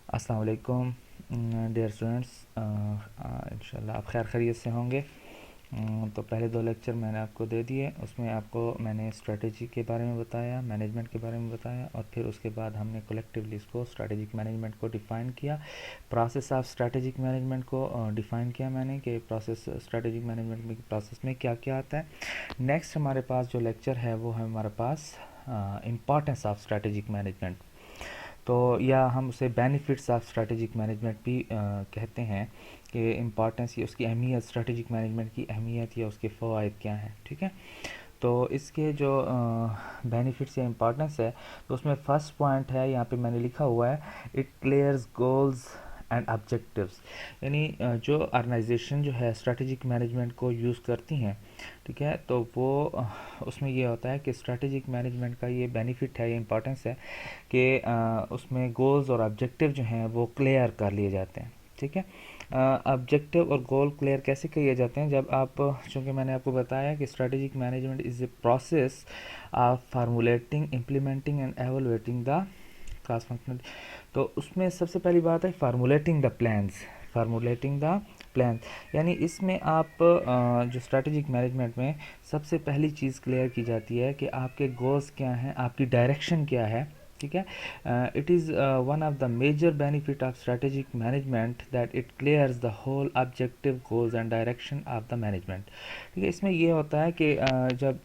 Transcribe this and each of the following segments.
अस्सलाम वालेकुम dear students, इंशाल्लाह आप खैर खैरियत से होंगे। तो पहले दो लेक्चर मैंने आपको दे दिए, उसमें आपको मैंने स्ट्रेटजी के बारे में बताया, मैनेजमेंट के बारे में बताया, और फिर उसके बाद हमने कलेक्टिवली इसको स्ट्रेटेजिक मैनेजमेंट को डिफ़ाइन किया। प्रोसेस ऑफ स्ट्रेटेजिक मैनेजमेंट को डिफ़ाइन किया मैंने कि प्रोसेस स्ट्रेटेजिक मैनेजमेंट में प्रोसेस में क्या क्या आता है। नेक्स्ट हमारे पास जो लेक्चर है वो है हमारे पास इम्पॉर्टेंस ऑफ स्ट्रेटेजिक मैनेजमेंट, तो या हम उसे बेनिफिट्स ऑफ स्ट्रेटेजिक मैनेजमेंट भी कहते हैं कि इम्पॉर्टेंस या उसकी अहमियत, स्ट्रेटेजिक मैनेजमेंट की अहमियत या उसके फ़वाइद क्या हैं। ठीक है, तो इसके जो बेनिफिट्स या इम्पॉर्टेंस है, तो उसमें फ़र्स्ट पॉइंट है, यहाँ पे मैंने लिखा हुआ है, it clears goals and objectives. यानी जो ऑर्गेनाइजेशन जो है स्ट्रेटेजिक मैनेजमेंट को यूज़ करती हैं, ठीक है, तो वो उसमें ये होता है कि स्ट्रेटेजिक मैनेजमेंट का ये बेनिफिट है, ये इंपॉर्टेंस है कि उसमें गोल्स और ऑब्जेक्टिव जो हैं वो क्लियर कर लिए जाते हैं। ठीक है, ऑब्जेक्टिव और गोल क्लियर कैसे किए जाते हैं, जब आप, चूँकि मैंने आपको बताया कि strategic management is a process of formulating, implementing and evaluating the cross functional. तो उसमें सबसे पहली बात है formulating the plans, formulating the plan. यानी इसमें आप जो स्ट्रेटेजिक मैनेजमेंट में सबसे पहली चीज़ क्लियर की जाती है कि आपके गोल्स क्या हैं, आपकी डायरेक्शन क्या है। ठीक है, it is one of the major benefit of strategic management that it clears the whole objective goals and direction of the management. ठीक है, इसमें ये होता है कि जब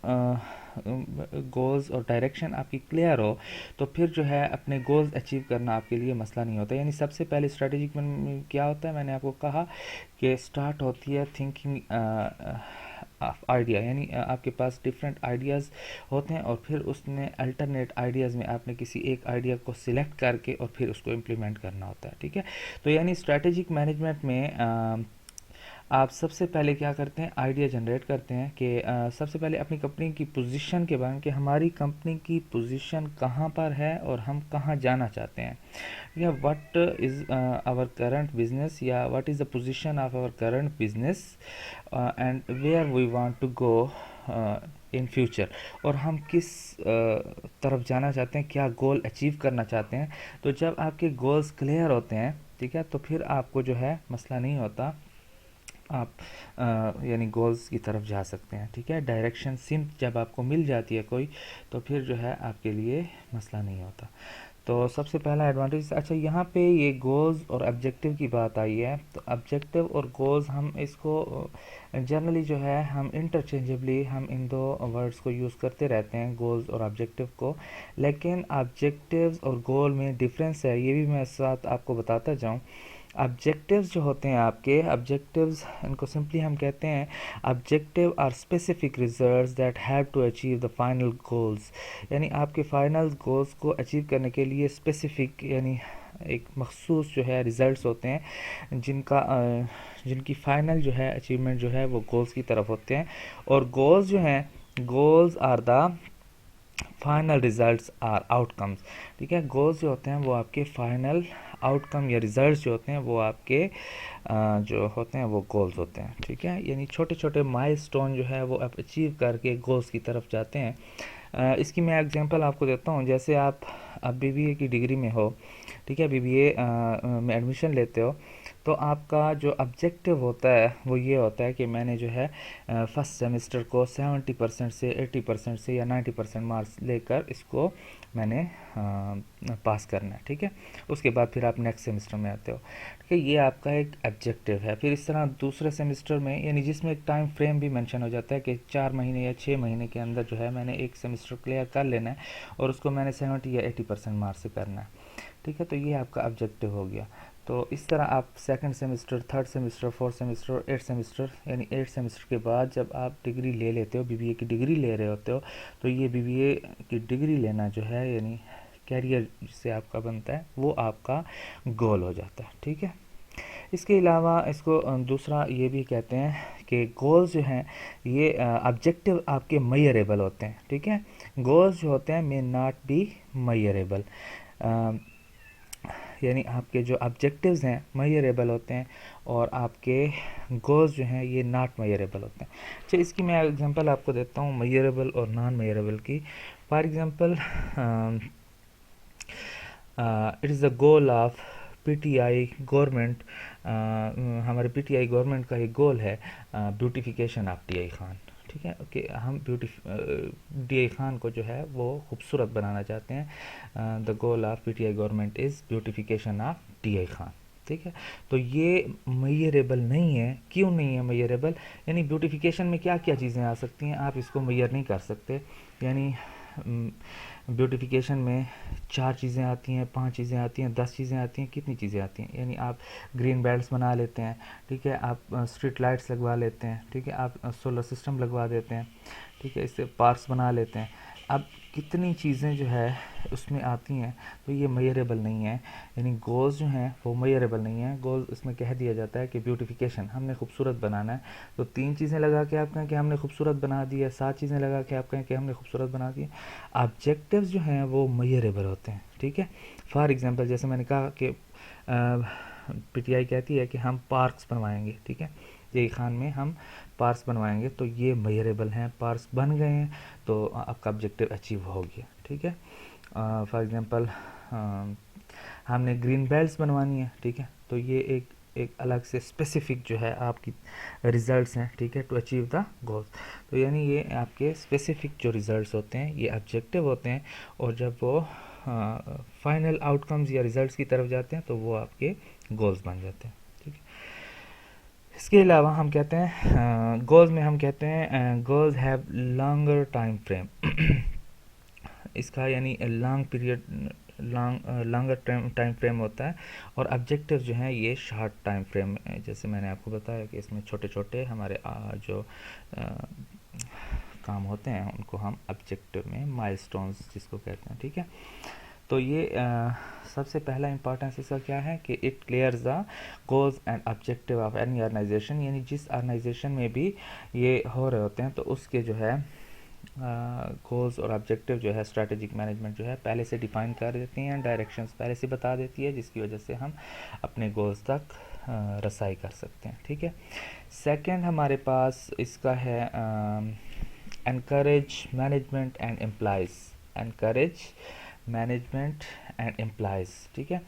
गोल्स और डायरेक्शन आपकी क्लियर हो, तो फिर जो है अपने गोल्स अचीव करना आपके लिए मसला नहीं होता। यानी सबसे पहले स्ट्रेटेजिक में क्या होता है, मैंने आपको कहा कि स्टार्ट होती है थिंकिंग आइडिया, यानी आपके पास डिफरेंट आइडियाज़ होते हैं, और फिर उसने अल्टरनेट आइडियाज़ में आपने किसी एक आइडिया को सिलेक्ट करके और फिर उसको इम्प्लीमेंट करना होता है। ठीक है, तो यानी स्ट्रेटेजिक मैनेजमेंट में आप सबसे पहले क्या करते हैं, आइडिया जनरेट करते हैं कि सबसे पहले अपनी कंपनी की पोजीशन के बारे में, कि हमारी कंपनी की पोजीशन कहाँ पर है और हम कहाँ जाना चाहते हैं, या what is our current business, या what is the position of our current business and where we want to go in future, और हम किस तरफ जाना चाहते हैं, क्या गोल अचीव करना चाहते हैं। तो जब आपके गोल्स क्लियर होते हैं, ठीक है, तो फिर आपको जो है मसला नहीं होता, आप यानी गोल्स की तरफ जा सकते हैं। ठीक है, डायरेक्शन सिंप जब आपको मिल जाती है कोई, तो फिर जो है आपके लिए मसला नहीं होता। तो सबसे पहला एडवांटेज, अच्छा यहाँ पे ये गोल्स और ऑब्जेक्टिव की बात आई है, तो ऑब्जेक्टिव और गोल्स हम इसको जनरली जो है हम इंटरचेंजेबली हम इन दो वर्ड्स को यूज़ करते रहते हैं, गोल्स और ऑब्जेक्टिव को, लेकिन ऑब्जेक्टिव्स और गोल में डिफरेंस है, ये भी मैं साथ आपको बताता जाऊँ। ऑब्जेक्टिव्स जो होते हैं आपके, ऑब्जेक्टिव्स इनको सिंपली हम कहते हैं, objective are specific results that have to achieve the final goals. यानी आपके फाइनल गोल्स को अचीव करने के लिए स्पेसिफिक, यानी एक मखसूस जो है रिजल्ट्स होते हैं, जिनकी फाइनल जो है अचीवमेंट जो है वो गोल्स की तरफ होते हैं। और गोल्स जो हैं, goals are the final results are outcomes. ठीक है, गोल्स जो होते हैं वो आपके फाइनल आउटकम या रिजल्ट्स जो होते हैं वो आपके जो होते हैं वो गोल्स होते हैं। ठीक है, यानी छोटे छोटे माइलस्टोन जो है वो आप अचीव करके गोल्स की तरफ जाते हैं। इसकी मैं एग्जांपल आपको देता हूँ, जैसे आप अब बीबीए की डिग्री में हो, ठीक है, बीबीए में एडमिशन लेते हो, तो आपका जो ऑब्जेक्टिव होता है वो ये होता है कि मैंने जो है फर्स्ट सेमेस्टर को 70% से 80% से या 90% मार्क्स लेकर इसको मैंने पास करना है। ठीक है, उसके बाद फिर आप नेक्स्ट सेमेस्टर में आते हो। ठीक है, ये आपका एक ऑब्जेक्टिव है। फिर इस तरह दूसरे सेमेस्टर में, यानी जिसमें एक टाइम फ्रेम भी मेंशन हो जाता है कि 4 महीने या 6 महीने के अंदर जो है मैंने एक सेमेस्टर क्लियर कर लेना है, और उसको मैंने 70 या 80% मार्क्स से करना है। ठीक है, तो ये आपका ऑब्जेक्टिव हो गया। तो इस तरह आप second semester, third semester, fourth semester और एट सेमेस्टर, यानी 8 सेमेस्टर के बाद जब आप डिग्री ले लेते हो, बीबीए की डिग्री ले रहे होते हो, तो ये बीबीए की डिग्री लेना जो है, यानी कैरियर जिससे आपका बनता है, वो आपका गोल हो जाता है। ठीक है, इसके अलावा इसको दूसरा ये भी कहते हैं कि गोल्स जो हैं ये ऑब्जेक्टिव आपके मेजरेबल होते हैं। ठीक है, गोल्स जो होते हैं मे नॉट बी मेजरेबल, यानी आपके जो ऑब्जेक्टिव्स हैं मेजरेबल होते हैं, और आपके गोल्स जो हैं ये नॉट मेजरेबल होते हैं। अच्छा, इसकी मैं एग्जांपल आपको देता हूँ मेजरेबल और नॉन मेजरेबल की। For example, it is the goal of PTI government, हमारे पीटीआई गवर्नमेंट का एक गोल है ब्यूटिफिकेशन ऑफ टीआई खान। ठीक है, कि हम टीआई खान को जो है वो खूबसूरत बनाना चाहते हैं। The goal of PTI government is beautification of TI Khan. ठीक है, तो ये मेजरेबल नहीं है। क्यों नहीं है मेजरेबल? यानी ब्यूटिफिकेशन में क्या क्या चीज़ें आ सकती हैं, आप इसको मेजर नहीं कर सकते। यानी ब्यूटिफिकेशन में 4 चीज़ें आती हैं, 5 चीज़ें आती हैं, 10 चीज़ें आती हैं, कितनी चीज़ें आती हैं? यानी आप ग्रीन बेल्ट्स बना लेते हैं, ठीक है, आप स्ट्रीट लाइट्स लगवा लेते हैं, ठीक है, आप सोलर सिस्टम लगवा देते हैं, ठीक है, इससे पार्क्स बना लेते हैं। अब कितनी चीज़ें जो है उसमें आती हैं, तो ये मेजरेबल नहीं है। यानी गोल्स जो हैं वो मेजरेबल नहीं है। गोल्स इसमें कह दिया जाता है कि ब्यूटिफिकेशन हमने खूबसूरत बनाना है, तो 3 चीज़ें लगा के आप कहें कि हमने खूबसूरत बना दी है, 7 चीज़ें लगा के आप कहें कि हमने खूबसूरत बना दी है। ऑब्जेक्टिव्स जो हैं वो मेजरेबल होते हैं। ठीक है, फॉर एग्जांपल जैसे मैंने कहा कि पीटीआई कहती है कि हम पार्क्स बनवाएंगे, ठीक है, ये खान में हम पार्क्स बनवाएंगे, तो ये मेजरेबल हैं, पार्क्स बन गए हैं तो आपका ऑब्जेक्टिव अचीव हो गया। ठीक है, फॉर एग्जांपल हमने ग्रीन बेल्ट्स बनवानी है, ठीक है, तो ये एक अलग से स्पेसिफिक जो है आपकी रिजल्ट्स हैं, ठीक है, टू अचीव द गोल्स। तो यानी ये आपके स्पेसिफिक जो रिजल्ट्स होते हैं ये ऑब्जेक्टिव होते हैं, और जब वो फाइनल आउटकम्स या रिजल्ट्स की तरफ जाते हैं तो वो आपके गोल्स बन जाते हैं। ठीक है, इसके अलावा हम कहते हैं गोल्स में हम कहते हैं goals have longer time frame. इसका यानी long period, longer time frame होता है, और ऑब्जेक्टिव जो हैं ये शॉर्ट टाइम फ्रेम, जैसे मैंने आपको बताया कि इसमें छोटे छोटे हमारे जो काम होते हैं उनको हम ऑब्जेक्टिव में माइलस्टोन्स जिसको कहते हैं। ठीक है, तो ये सबसे पहला इंपॉर्टेंस इसका क्या है कि it clears the goals and objective of any organization. यानी जिस ऑर्गेनाइजेशन में भी ये हो रहे होते हैं तो उसके जो है गोल्स और ऑब्जेक्टिव जो है स्ट्रेटेजिक मैनेजमेंट जो है पहले से डिफाइन कर देती हैं, डायरेक्शंस पहले से बता देती है, जिसकी वजह से हम अपने गोल्स तक रसाई कर सकते हैं। ठीक है, सेकंड हमारे पास इसका है encourage management and employees. Encourage management and employees, ठीक है,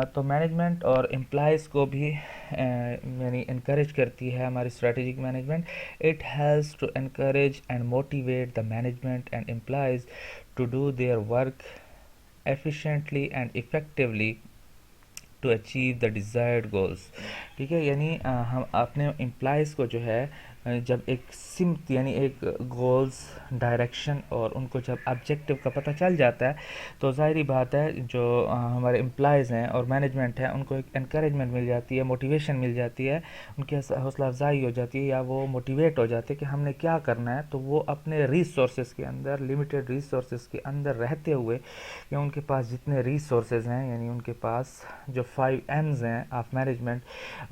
तो मैनेजमेंट और एम्प्लॉयज़ को भी यानी इनकरेज करती है हमारी strategic management. It helps to encourage and motivate the management and employees to do their work efficiently and effectively to achieve the desired goals. ठीक है, यानी हम अपने एम्प्लॉयज़ को जो है जब एक सिम्त यानी एक गोल्स, डायरेक्शन और उनको जब ऑब्जेक्टिव का पता चल जाता है तो ज़ाहिरी बात है जो हमारे एम्प्लॉयज़ हैं और मैनेजमेंट है उनको एक एनकरेजमेंट मिल जाती है, मोटिवेशन मिल जाती है, उनकी हौसला अफजाई हो जाती है, या वो मोटिवेट हो जाते हैं कि हमने क्या करना है। तो वो अपने रिसोर्सेज के अंदर, लिमिटेड रिसोर्सेज के अंदर रहते हुए, कि उनके पास जितने रिसोर्सेज हैं यानी उनके पास जो 5 M's हैं ऑफ मैनेजमेंट,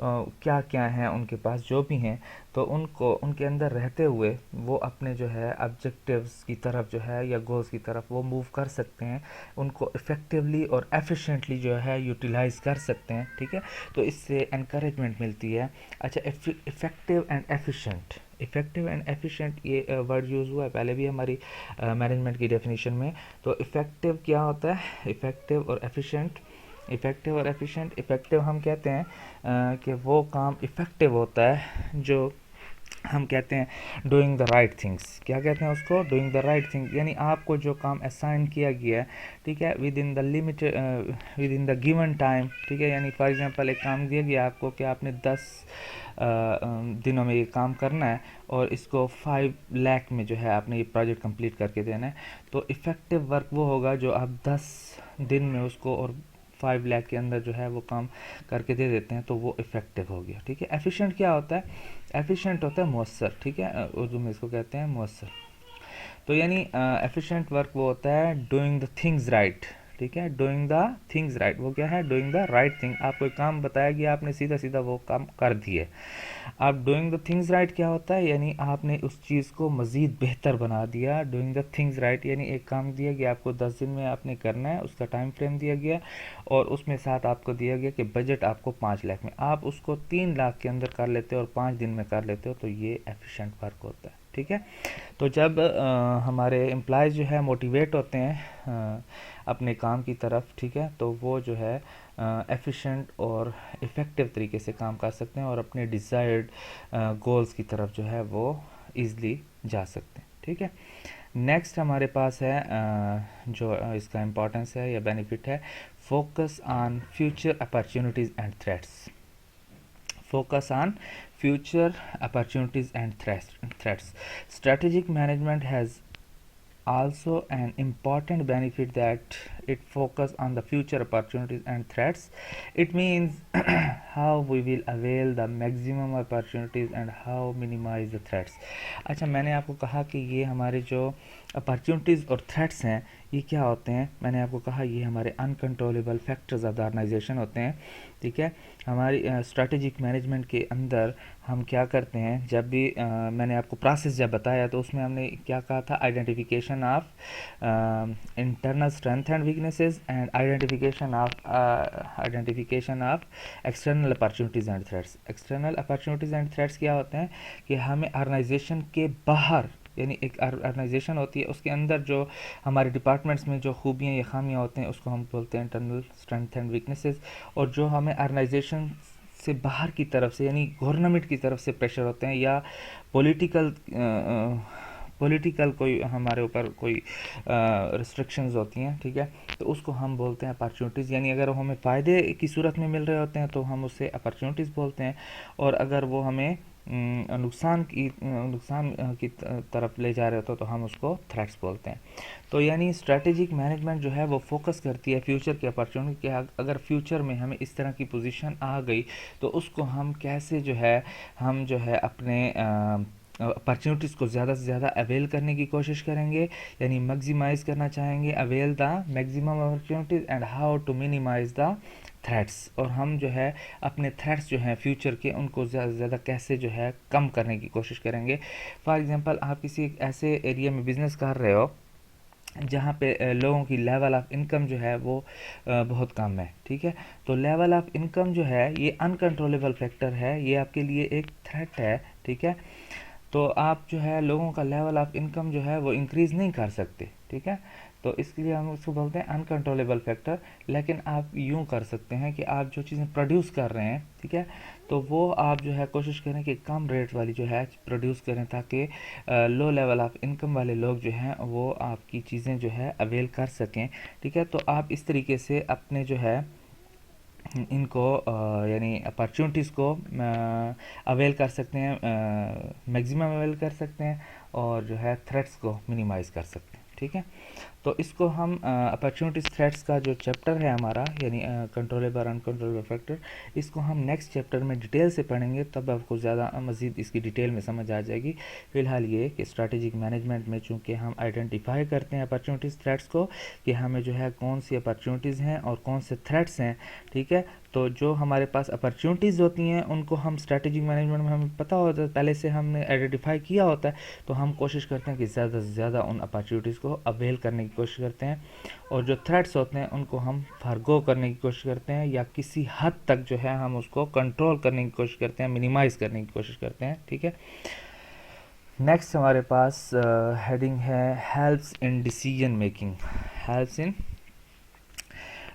क्या क्या हैं उनके पास जो भी हैं, तो उनको उनके अंदर रहते हुए वो अपने जो है ऑब्जेक्टिव्स की तरफ जो है या गोल्स की तरफ वो मूव कर सकते हैं, उनको इफ़ेक्टिवली और एफिशिएंटली जो है यूटिलाइज़ कर सकते हैं। ठीक है, तो इससे एनकरेजमेंट मिलती है। अच्छा, effective and efficient, effective and efficient ये वर्ड यूज़ हुआ है पहले भी हमारी मैनेजमेंट की डेफिनेशन में। तो इफ़ेक्टिव क्या होता है? इफ़ेक्टिव और एफिशिएंट, इफ़ेक्टिव और एफिशिएंट, इफ़ेक्टिव हम कहते हैं कि वो काम इफ़ेक्टिव होता है जो हम कहते हैं डूइंग द राइट थिंग्स। क्या कहते हैं उसको? डूइंग द राइट थिंग्स, यानी आपको जो काम असाइन किया गया है, ठीक है, with in the limited, with in the given time, ठीक है, यानी फॉर एग्जांपल एक काम दिया गया आपको कि आपने 10 दिनों में ये काम करना है और इसको 5 लाख में जो है आपने ये प्रोजेक्ट कंप्लीट करके देना है। तो इफ़ेक्टिव वर्क वो होगा जो आप 10 दिन में उसको और 5 लाख के अंदर जो है वो काम करके दे देते हैं, तो वो इफ़ेक्टिव हो गया। ठीक है, एफिशिएंट क्या होता है? एफिशिएंट होता है मौसर। ठीक है, उर्दू में इसको कहते हैं मौसर। तो यानी एफिशिएंट वर्क वो होता है डूइंग द थिंग्स राइट। ठीक है, डूइंग द थिंग्स राइट, वो क्या है? Doing the right thing. आपको एक काम बताया गया, आपने सीधा सीधा वो काम कर दिए। अब डूइंग द थिंग्स राइट क्या होता है? यानी आपने उस चीज़ को मज़ीद बेहतर बना दिया। डूइंग द थिंग्स राइट यानी एक काम दिया गया आपको 10 दिन में आपने करना है, उसका टाइम फ्रेम दिया गया और उसमें साथ आपको दिया गया कि बजट आपको 5 लाख में, आप उसको 3 लाख के अंदर कर लेते हो और 5 दिन में कर लेते हो, तो ये एफिशिएंट वर्क होता है। ठीक है। तो जब हमारे एम्प्लॉयज़ जो है मोटिवेट होते हैं अपने काम की तरफ, ठीक है, तो वो जो है एफिशिएंट और इफ़ेक्टिव तरीके से काम कर सकते हैं और अपने डिज़ायर्ड गोल्स की तरफ जो है वो ईज़िली जा सकते हैं, ठीक है। नेक्स्ट हमारे पास है जो इसका इम्पोर्टेंस है या बेनिफिट है, focus on future opportunities and threats. Focus on future opportunities and threats. Strategic management has also an important benefit that it focus on the future opportunities and threats. It means how we will avail the maximum opportunities and how minimize the threats. अच्छा, मैंने आपको कहा कि ये हमारे जो opportunities और threats हैं ये क्या होते हैं। मैंने आपको कहा ये हमारे uncontrollable factors of the organization होते हैं, ठीक है। हमारी स्ट्रैटेजिक मैनेजमेंट के अंदर हम क्या करते हैं, जब भी मैंने आपको प्रोसेस जब बताया तो उसमें हमने क्या कहा था, identification of internal strength and weaknesses and identification of external opportunities and threats. External opportunities and threats क्या होते हैं कि हमें ऑर्गेनाइजेशन के बाहर, यानी एक ऑर्गेनाइजेशन होती है उसके अंदर जो हमारे डिपार्टमेंट्स में जो खूबियाँ या खामियाँ होते हैं उसको हम बोलते हैं इंटरनल स्ट्रेंथ एंड वीकनेसेस, और जो हमें ऑर्गेनाइजेशन से बाहर की तरफ से यानी गवर्नमेंट की तरफ से प्रेशर होते हैं या पॉलिटिकल कोई हमारे ऊपर कोई रिस्ट्रिक्शंस होती हैं, ठीक है, तो उसको हम बोलते हैं अपॉर्चुनिटीज़। यानी अगर वो हमें फ़ायदे की सूरत में मिल रहे होते हैं तो हम उससे अपॉर्चुनिटीज़ बोलते हैं, और अगर वो हमें नुकसान की तरफ ले जा रहे होते तो हम उसको थ्रेट्स बोलते हैं। तो यानी स्ट्रैटेजिक मैनेजमेंट जो है वो फोकस करती है फ्यूचर की अपॉर्चुनिटी कि अगर फ्यूचर में हमें इस तरह की पोजीशन आ गई तो उसको हम कैसे जो है हम जो है अपने अपॉर्चुनिटीज़ को ज़्यादा से ज़्यादा अवेल करने की कोशिश करेंगे, यानी मैक्सिमाइज़ करना चाहेंगे, avail the maximum opportunities and how to minimize the threats, और हम जो है अपने थ्रेट्स जो हैं फ्यूचर के उनको ज़्यादा से ज़्यादा कैसे जो है कम करने की कोशिश करेंगे। फॉर एग्ज़ाम्पल, आप किसी एक ऐसे एरिया में बिज़नेस कर रहे हो जहाँ पे लोगों की लेवल ऑफ इनकम जो है वो बहुत कम है, ठीक है। तो लेवल ऑफ इनकम जो है ये अनकंट्रोलेबल फैक्टर है, ये आपके लिए एक थ्रेट है, ठीक है। तो आप जो है लोगों का लेवल ऑफ इनकम जो है वो इंक्रीज़ नहीं कर सकते, ठीक है। तो इसके लिए हम उसको बोलते हैं अनकंट्रोलेबल फैक्टर। लेकिन आप यूँ कर सकते हैं कि आप जो चीज़ें प्रोड्यूस कर रहे हैं, ठीक है, तो वो आप जो है कोशिश करें कि कम रेट वाली जो है प्रोड्यूस करें ताकि लो लेवल ऑफ इनकम वाले लोग जो हैं वो आपकी चीज़ें जो है अवेल कर सकें, ठीक है। तो आप इस तरीके से अपने जो है इनको यानी अपॉर्चुनिटीज़ को अवेल कर सकते हैं, मैक्सिमम अवेल कर सकते हैं, और जो है थ्रेट्स को मिनिमाइज़ कर सकते हैं, ठीक है। तो इसको हम अपॉर्चुनिटीज थ्रेट्स का जो चैप्टर है हमारा, यानी कंट्रोलेबल अनकंट्रोलेबल फैक्टर, इसको हम नेक्स्ट चैप्टर में डिटेल से पढ़ेंगे, तब आपको ज़्यादा मज़ीद इसकी डिटेल में समझ आ जाएगी। फ़िलहाल ये कि स्ट्रैटेजिक मैनेजमेंट में चूँकि हम आइडेंटिफाई करते हैं अपॉर्चुनिटीज़ थ्रेट्स को कि हमें जो है कौन सी अपॉर्चुनिटीज़ हैं और कौन से थ्रेट्स हैं, ठीक है। तो जो हमारे पास अपॉर्चुनिटीज़ होती हैं उनको हम स्ट्रैटेजिक मैनेजमेंट में हमें पता होता है, पहले से हमने आइडेंटिफाई किया होता है, तो हम कोशिश करते हैं कि ज़्यादा से ज़्यादा उन अपॉर्चुनिटीज़ को अवेल करने की कोशिश करते हैं, और जो थ्रेट्स होते हैं उनको हम फॉरगो करने की कोशिश करते हैं या किसी हद तक जो है हम उसको कंट्रोल करने की कोशिश करते हैं, मिनिमाइज़ करने की कोशिश करते हैं, ठीक है। नेक्स्ट हमारे पास हेडिंग है helps in decision making. Helps in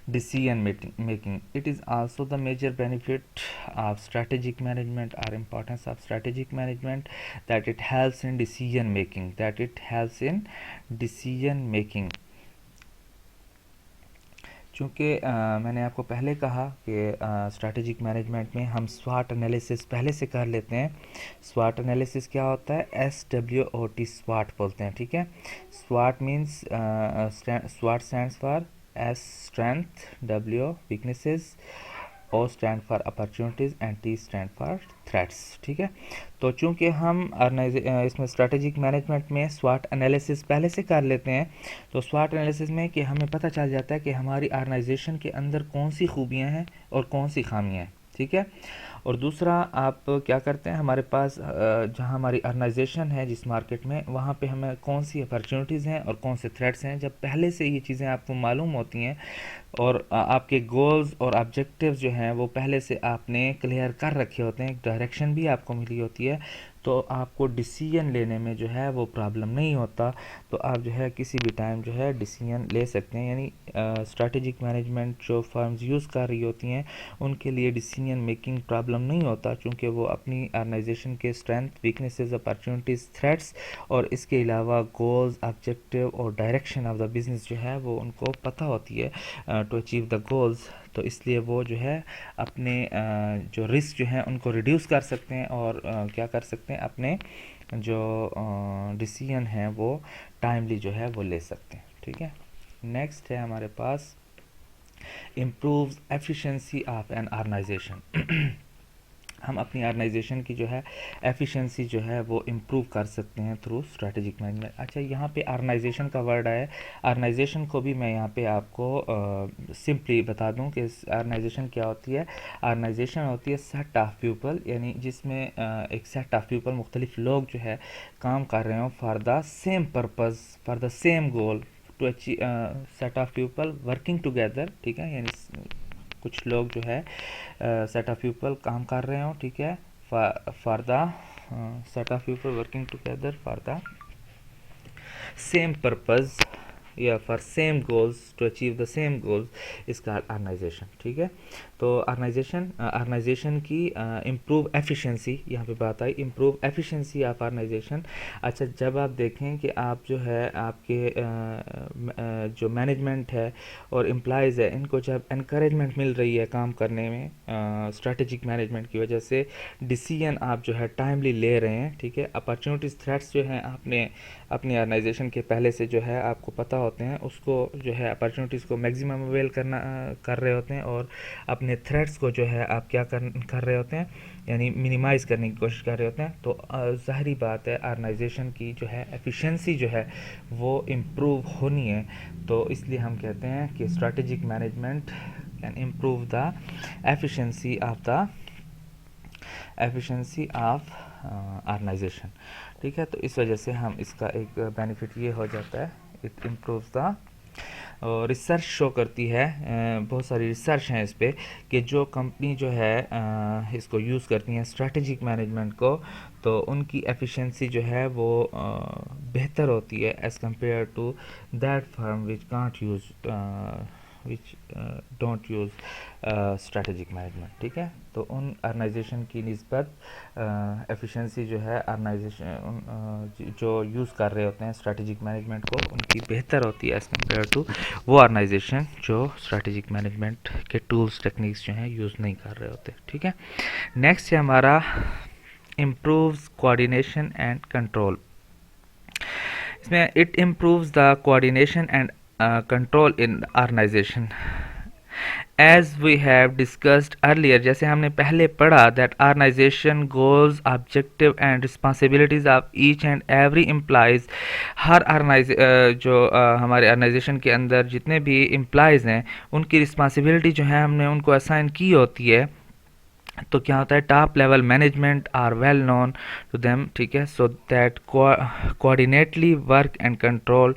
decision making. It is also the major benefit of strategic management or importance of strategic management that it helps in decision making. चूँकि मैंने आपको पहले कहा कि स्ट्रैटेजिक मैनेजमेंट में हम स्वाट analysis पहले से कर लेते हैं। स्वाट एनालिसिस क्या होता है, SWOT स्वाट बोलते हैं, ठीक है। स्वाट means स्वाट stands for S strength, W weaknesses, O stand for opportunities and T stand for threats, ठीक है। तो चूंकि हम इसमें स्ट्रैटेजिक मैनेजमेंट में स्वाट एनालिसिस पहले से कर लेते हैं, तो स्वाट एनालिसिस में कि हमें पता चल जाता है कि हमारी ऑर्गेनाइजेशन के अंदर कौन सी खूबियां हैं और कौन सी खामियां हैं, ठीक है। और दूसरा आप क्या करते हैं, हमारे पास जहां हमारी ऑर्गेनाइजेशन है जिस मार्केट में, वहां पे हमें कौन सी अपॉर्चुनिटीज़ हैं और कौन से थ्रेट्स हैं। जब पहले से ये चीज़ें आपको मालूम होती हैं और आपके गोल्स और ऑब्जेक्टिव्स जो हैं वो पहले से आपने क्लियर कर रखे होते हैं, एक डायरेक्शन भी आपको मिली होती है, तो आपको डिसीजन लेने में जो है वो प्रॉब्लम नहीं होता, तो आप जो है किसी भी टाइम जो है डिसीजन ले सकते हैं। यानी स्ट्रैटेजिक मैनेजमेंट जो फर्म्स यूज़ कर रही होती हैं उनके लिए डिसीजन मेकिंग प्रॉब्लम नहीं होता, क्योंकि वो अपनी ऑर्गेनाइजेशन के स्ट्रेंथ, वीकनेसेस, अपॉर्चुनिटीज़, थ्रेट्स और इसके अलावा गोल्स, ऑब्जेक्टिव और डायरेक्शन ऑफ द बिज़नेस जो है वो उनको पता होती है टू अचीव द गोल्स। तो इसलिए वो जो है अपने जो रिस्क जो है उनको रिड्यूस कर सकते हैं और क्या कर सकते हैं, अपने जो डिसीजन है वो टाइमली जो है वो ले सकते हैं। ठीक है, नेक्स्ट है हमारे पास improves efficiency of an organization. हम अपनी ऑर्गेनाइजेशन की जो है एफिशिएंसी जो है वो इम्प्रूव कर सकते हैं थ्रू स्ट्रैटेजिक मैनेजमेंट। अच्छा, यहाँ पे ऑर्गेनाइजेशन का वर्ड आया है, ऑर्गेनाइजेशन को भी मैं यहाँ पे आपको सिंपली बता दूँ कि ऑर्गेनाइजेशन क्या होती है। ऑर्गेनाइजेशन होती है सेट ऑफ पीपल, यानी जिसमें एक सेट ऑफ पीपल, मुख्तलिफ लोग जो है काम कर रहे हो for the same purpose, for the same goal to achieve, set of people working together. ठीक है, यानी कुछ लोग जो है सेट ऑफ पीपल काम कर रहे हो, ठीक है, for the set of people working together for the same purpose या for same goals to achieve the same goals, इसका ऑर्गेनाइजेशन। ठीक है, तो ऑर्गेनाइजेशन की इम्प्रूव एफिशिएंसी, यहाँ पे बात आई इम्प्रूव एफिशिएंसी ऑफ ऑर्गेनाइजेशन। अच्छा, जब आप देखें कि आप जो है आपके जो मैनेजमेंट है और एम्प्लॉयज़ है, इनको जब एनकरेजमेंट मिल रही है काम करने में स्ट्रैटेजिक मैनेजमेंट की वजह से, डिसीजन आप जो है टाइमली ले रहे हैं, ठीक है, अपॉर्चुनिटीज़, थ्रेट्स जो हैं आपने अपनी ऑर्गेनाइजेशन के पहले से जो है आपको पता होते हैं, उसको जो है अपॉर्चुनिटीज़ को मैक्सिमम अवेल कर रहे होते हैं, और अपने थ्रेट्स को जो है आप क्या कर रहे होते हैं, यानी मिनिमाइज़ करने की कोशिश कर रहे होते हैं। तो ज़ाहिरी बात है ऑर्गेनाइजेशन की जो है एफिशिएंसी जो है वो इम्प्रूव होनी है। तो इसलिए हम कहते हैं कि strategic management can improve the efficiency of organization. ठीक है, तो इस वजह से हम इसका एक बेनिफिट ये हो जाता है, इट इम्प्रूव्स द। और रिसर्च शो करती है, बहुत सारी रिसर्च हैं इस पे, कि जो कंपनी जो है इसको यूज़ करती हैं स्ट्रैटेजिक मैनेजमेंट को, तो उनकी एफिशिएंसी जो है वो बेहतर होती है as compare to that firm which can't use which don't use strategic management. ठीक है, तो उन ऑर्गेनाइजेशन की निस्बत एफिशिएंसी जो है ऑर्गेनाइजेशन जो यूज़ कर रहे होते हैं स्ट्रैटेजिक मैनेजमेंट को, उनकी बेहतर होती है एज़ कम्पेयर टू वो ऑर्गेनाइजेशन जो स्ट्रैटेजिक मैनेजमेंट के टूल्स, टेक्निक्स जो हैं यूज़ नहीं कर रहे होते। ठीक है, नेक्स्ट है हमारा improves coordination and control। इसमें it improves the coordination and control in the organization as we have discussed earlier। जैसे हमने पहले पढ़ा that organization goals, objective and responsibilities of each and every employees। हर जो हमारे ऑर्गेनाइजेशन के अंदर जितने भी एम्प्लॉयज़ हैं उनकी रिस्पॉन्सिबिलिटी जो है हमने उनको असाइन की होती है। तो क्या होता है, top level management are well known to them. ठीक है, so that coordinately work and control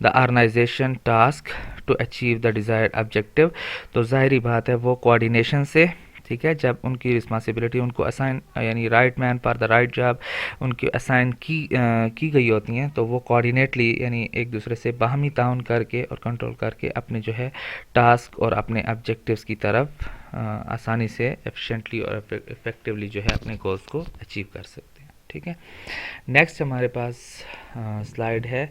the organization task to achieve the desired objective. तो ज़ाहिरी बात है वो कोऑर्डिनेशन से, ठीक है, जब उनकी रिस्पॉन्सिबिलिटी उनको असाइन, यानी right man for the right job उनकी असाइन की गई होती हैं, तो वो कोऑर्डिनेटली यानी एक दूसरे से बाहमी ताउन करके और कंट्रोल करके अपने जो है टास्क और अपने ऑब्जेक्टिव्स की तरफ आसानी से, एफिशिएंटली और इफ़ेक्टिवली जो है अपने गोल्स को अचीव कर सकते हैं। ठीक है, नेक्स्ट हमारे पास स्लाइड है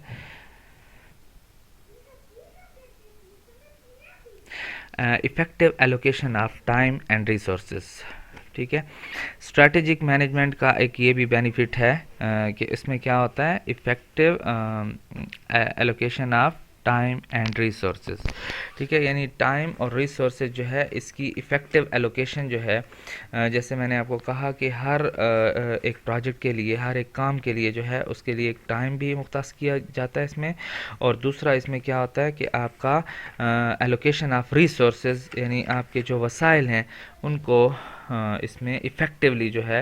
effective allocation of time and resources. ठीक है, स्ट्रैटेजिक मैनेजमेंट का एक ये भी बेनिफिट है कि इसमें क्या होता है, effective allocation of time and resources. ठीक है, यानी टाइम और रिसोर्सेज जो है इसकी इफ़ेक्टिव एलोकेशन जो है, जैसे मैंने आपको कहा कि हर एक प्रोजेक्ट के लिए, हर एक काम के लिए जो है उसके लिए एक टाइम भी मुख्तस किया जाता है इसमें, और दूसरा इसमें क्या होता है कि आपका एलोकेशन ऑफ रिसोर्सेज, यानी आपके जो वसाइल हैं उनको इसमें इफ़ेक्टिवली जो है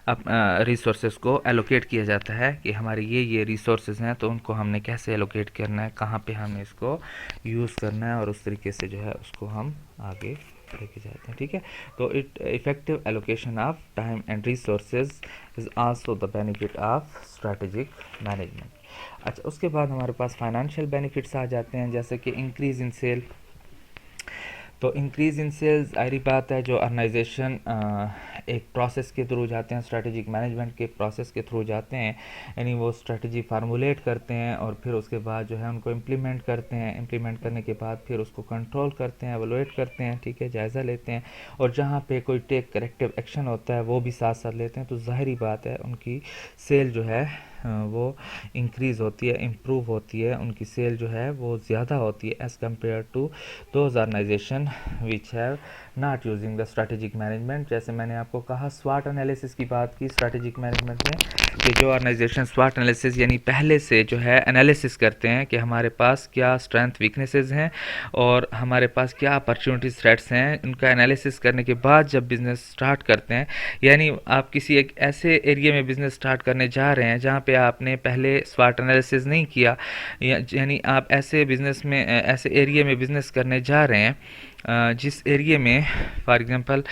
अब रिसोर्सेज को एलोकेट किया जाता है कि हमारे ये रिसोर्सेज हैं, तो उनको हमने कैसे एलोकेट करना है, कहाँ पे हमने इसको यूज़ करना है, और उस तरीके से जो है उसको हम आगे लेके जाते हैं, ठीक है। तो it effective allocation of time and resources is also the benefit of strategic management. अच्छा, उसके बाद हमारे पास फाइनेंशियल बेनिफिट्स आ जाते हैं, जैसे कि इंक्रीज इन सेल। तो इंक्रीज़ इन सेल्स ज़ाहिर बात है, जो ऑर्गेनाइजेशन एक प्रोसेस के थ्रू जाते हैं, स्ट्रेटेजिक मैनेजमेंट के प्रोसेस के थ्रू जाते हैं, यानी वो स्ट्रेटजी फार्मूलेट करते हैं और फिर उसके बाद जो है उनको इम्प्लीमेंट करते हैं। इम्प्लीमेंट करने के बाद फिर उसको कंट्रोल करते हैं, एवलुएट करते हैं, ठीक है, जायज़ा लेते हैं, और जहाँ पे कोई टेक करेक्टिव एक्शन होता है वो भी साथ साथ लेते हैं। तो ज़ाहिरी बात है उनकी सेल जो है वो इंक्रीज़ होती है, इम्प्रूव होती है, उनकी सेल जो है वो ज़्यादा होती है as compare to those organization which have not using the strategic management. जैसे मैंने आपको कहा स्वाट एनालिसिस की बात की स्ट्रेटेजिक मैनेजमेंट में, कि जो ऑर्गेनाइजेशन स्वाट एनालिसिस यानी पहले से जो है एनालिसिस करते हैं कि हमारे पास क्या स्ट्रेंथ वीकनेसेस हैं और हमारे पास क्या अपॉर्चुनिटीज थ्रेट्स हैं, उनका एनालिसिस करने के बाद जब बिज़नेस स्टार्ट करते हैं, यानी आप किसी एक ऐसे एरिया में बिज़नेस स्टार्ट करने जा रहे हैं जहाँ पे आपने पहले स्वाट एनालिसिस नहीं किया, यानी आप ऐसे बिज़नेस में ऐसे एरिया में बिज़नेस करने जा रहे हैं जिस एरिया में फॉर एग्जांपल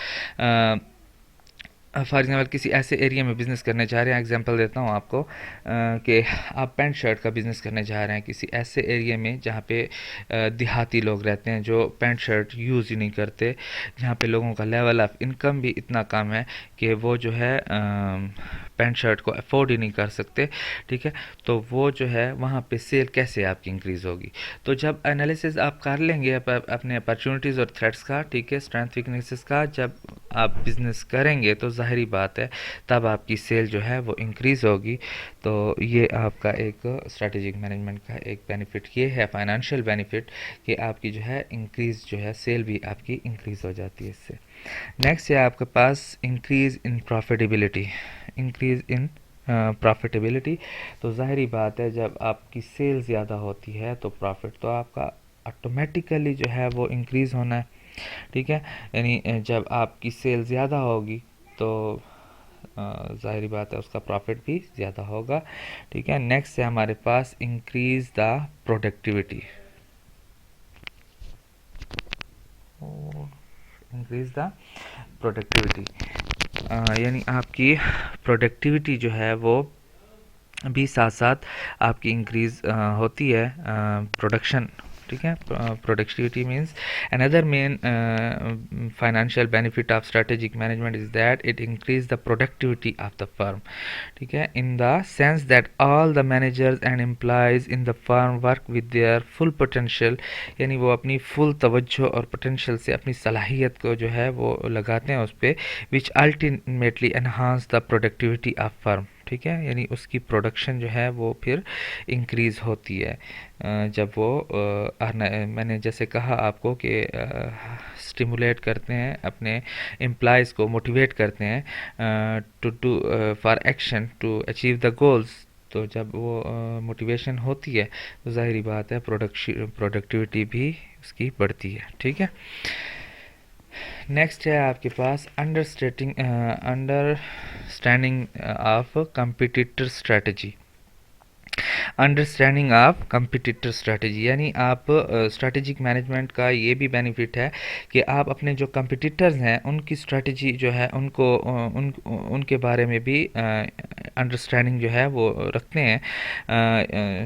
किसी ऐसे एरिया में बिज़नेस करने जा रहे हैं। एग्जांपल देता हूँ आपको कि आप पैंट शर्ट का बिज़नेस करने जा रहे हैं किसी ऐसे एरिया में जहाँ पे देहाती लोग रहते हैं जो पैंट शर्ट यूज़ ही नहीं करते, जहाँ पे लोगों का लेवल ऑफ इनकम भी इतना कम है कि वो जो है पैंट शर्ट को अफोर्ड ही नहीं कर सकते, ठीक है। तो वो जो है वहाँ पे सेल कैसे आपकी इंक्रीज़ होगी? तो जब एनालिसिस आप कर लेंगे अपने अपॉर्चुनिटीज़ और थ्रेट्स का, ठीक है, स्ट्रेंथ वीकनेसेस का, जब आप बिज़नेस करेंगे तो ज़ाहिरी बात है तब आपकी सेल जो है वो इंक्रीज़ होगी। तो ये आपका एक स्ट्रेटेजिक मैनेजमेंट का एक बेनिफिट ये है, फाइनेंशियल बेनिफिट, कि आपकी जो है इंक्रीज़ जो है सेल भी आपकी इंक्रीज़ हो जाती है इससे। नेक्स्ट है आपके पास increase in profitability. Increase in profitability, तो ज़ाहिरी बात है जब आपकी सेल ज़्यादा होती है तो प्रॉफिट तो आपका ऑटोमेटिकली जो है वो इंक्रीज़ होना है, ठीक है। यानी जब आपकी सेल ज़्यादा होगी तो ज़ाहिरी बात है उसका प्रॉफिट भी ज़्यादा होगा, ठीक है। नेक्स्ट है हमारे पास increase the productivity. Increase the productivity यानी आपकी प्रोडक्टिविटी जो है वो भी साथ साथ आपकी इंक्रीज़ होती है, प्रोडक्शन, ठीक है। Productivity means another main financial benefit of strategic management is that it increase the productivity of the firm, ठीक है, in the sense that all the managers and employees in the firm work with their full potential, यानी वो अपनी full तवज्जो और potential से अपनी सलाहियत को जो है वो लगाते हैं उस पर, which ultimately enhance the productivity of firm, ठीक है। यानी उसकी प्रोडक्शन जो है वो फिर इंक्रीज़ होती है जब वो मैंने जैसे कहा आपको कि स्टिमुलेट करते हैं अपने एम्प्लॉयज़ को, मोटिवेट करते हैं to do for action to achieve the goals. तो जब वो मोटिवेशन होती है तो ज़ाहिरी बात है प्रोडक्टिविटी भी उसकी बढ़ती है, ठीक है। नेक्स्ट है आपके पास understanding of competitor strategy. Understanding of competitor strategy, यानी आप स्ट्रेटेजिक मैनेजमेंट का ये भी बेनिफिट है कि आप अपने जो कंपिटिटर्स हैं उनकी स्ट्रेटजी जो है उनको उनके बारे में भी अंडरस्टैंडिंग जो है वो रखते हैं।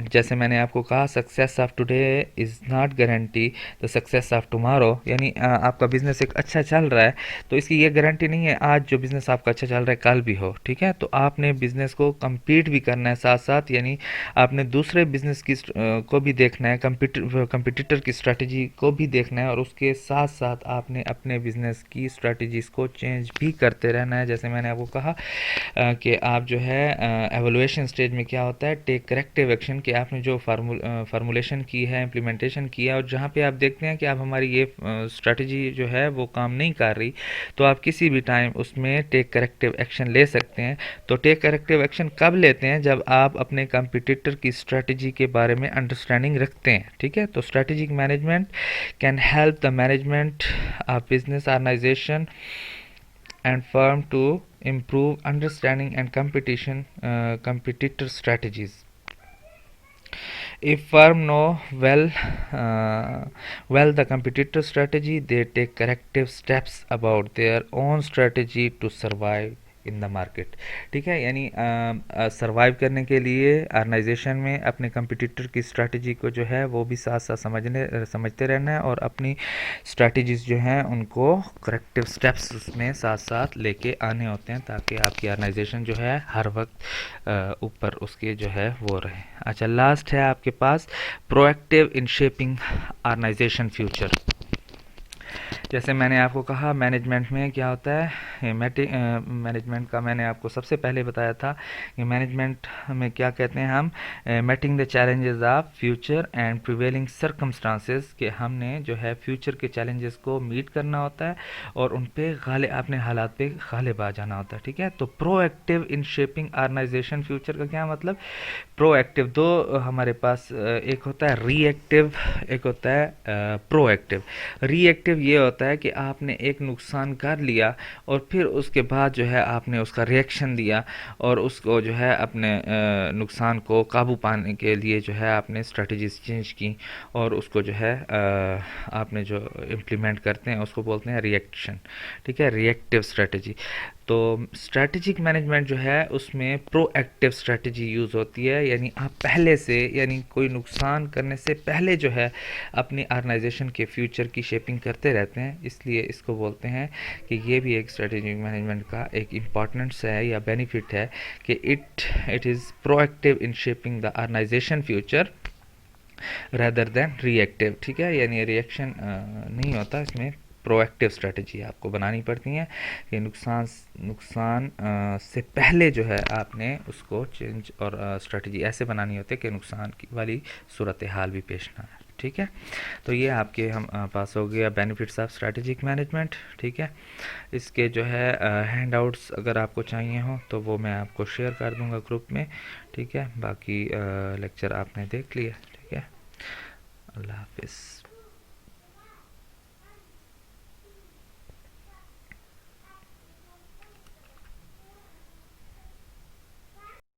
जैसे मैंने आपको कहा success of today is not guarantee the success of tomorrow, यानी आपका बिज़नेस एक अच्छा चल रहा है तो इसकी ये गारंटी नहीं है आज जो बिज़नेस आपका अच्छा चल रहा है कल भी हो, ठीक है। तो आपने बिज़नेस को कम्पीट भी करना है साथ साथ, यानी आपने दूसरे बिजनेस की को भी देखना है, कंपटीटर की स्ट्रेटजी को भी देखना है और उसके साथ साथ आपने अपने बिजनेस की स्ट्रेटजीज़ को चेंज भी करते रहना है। जैसे मैंने आपको कहा कि आप जो है एवोल्यूशन स्टेज में क्या होता है, टेक करेक्टिव एक्शन, कि आपने जो फार्मूलेशन की है, इम्प्लीमेंटेशन किया, और जहाँ पे आप देखते हैं कि आप हमारी ये स्ट्रेटजी जो है वो काम नहीं कर रही, तो आप किसी भी टाइम उसमें टेक करेक्टिव एक्शन ले सकते हैं। तो टेक करेक्टिव एक्शन कब लेते हैं, जब आप अपने कंपटीटर की स्ट्रेटजी के बारे में अंडरस्टैंडिंग रखते हैं, ठीक है। तो strategic management can help the management of business organization and firm to improve understanding and competitor strategies. If firm know well the competitor strategy, they take corrective steps about their own strategy to survive in the market. ठीक है, यानी survive करने के लिए organisation में अपने competitor की strategy को जो है वो भी साथ साथ समझते रहना है, और अपनी स्ट्रैटेजीज जो हैं उनको करेक्टिव स्टेप्स उसमें साथ साथ लेके आने होते हैं, ताकि आपकी ऑर्गेनाइजेशन जो है हर वक्त ऊपर उसके जो है वो रहे। अच्छा, लास्ट है आपके पास proactive in shaping organization future. जैसे मैंने आपको कहा मैनेजमेंट में क्या होता है, मैनेजमेंट का मैंने आपको सबसे पहले बताया था कि मैनेजमेंट में क्या कहते हैं हम, mating the challenges of future and prevailing circumstances, कि हमने जो है फ्यूचर के चैलेंजेस को मीट करना होता है और उन पे अपने हालात पे गालिब आ जाना होता है। ठीक है, तो proactive in shaping organization future का क्या मतलब, प्रोएक्टिव दो हमारे पास, एक होता है रिएक्टिव, एक होता है प्रोएक्टिव। रिएक्टिव ये होता है कि आपने एक नुकसान कर लिया और फिर उसके बाद जो है आपने उसका रिएक्शन दिया और उसको जो है अपने नुकसान को काबू पाने के लिए जो है आपने स्ट्रेटजीज चेंज की और उसको जो है आपने जो इम्प्लीमेंट करते हैं उसको बोलते हैं रिएक्शन। ठीक है, रिएक्टिव स्ट्रेटजी। तो स्ट्रैटेजिक मैनेजमेंट जो है उसमें प्रोएक्टिव स्ट्रैटेजी यूज़ होती है, यानी आप पहले से, यानी कोई नुकसान करने से पहले जो है अपनी ऑर्गेनाइजेशन के फ्यूचर की शेपिंग करते रहते हैं, इसलिए इसको बोलते हैं कि ये भी एक स्ट्रैटेजिक मैनेजमेंट का एक इम्पॉर्टेंस है या बेनिफिट है कि it is proactive in shaping the organization future rather than reactive. ठीक है, यानी रिएक्शन नहीं होता इसमें, प्रोएक्टिव स्ट्रेटजी आपको बनानी पड़ती हैं कि नुकसान से पहले जो है आपने उसको चेंज और स्ट्रेटजी ऐसे बनानी होती है कि नुकसान की वाली सूरत हाल भी पेश ना आए। ठीक है, तो ये आपके हम पास हो गया बेनिफिट्स ऑफ स्ट्रेटेजिक मैनेजमेंट। ठीक है, इसके जो है हैंडआउट्स अगर आपको चाहिए हो तो वो मैं आपको शेयर कर दूंगा ग्रुप में। ठीक है, बाकी लेक्चर आपने देख लिया। ठीक है, अल्लाह हाफिज़।